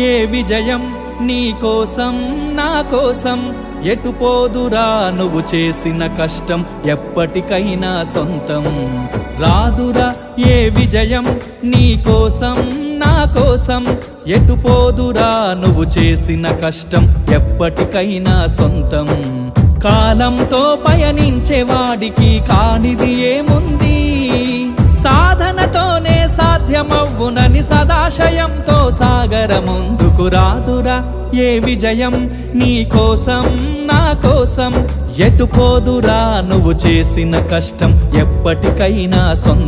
ఏ విజయం నీ కోసం నా కోసం ఎటు పోదురా నువ్వు చేసిన కష్టం ఎప్పటికైనా సొంతం రాదురా ఏ విజయం నీ కోసం నా కోసం ఎటు పోదురా నువ్వు చేసిన కష్టం ఎప్పటికైనా సొంతం కాలంతో పయనించే వాడికి కానిది ఏముంది సాధనతోనే సాధ్యమవ్వునని సదాశయంతో సాగర ముందుకు రాదురా ఏ విజయం నీ కోసం నా కోసం ఎటు పోదురా నువ్వు చేసిన కష్టం ఎప్పటికైనా సొంతం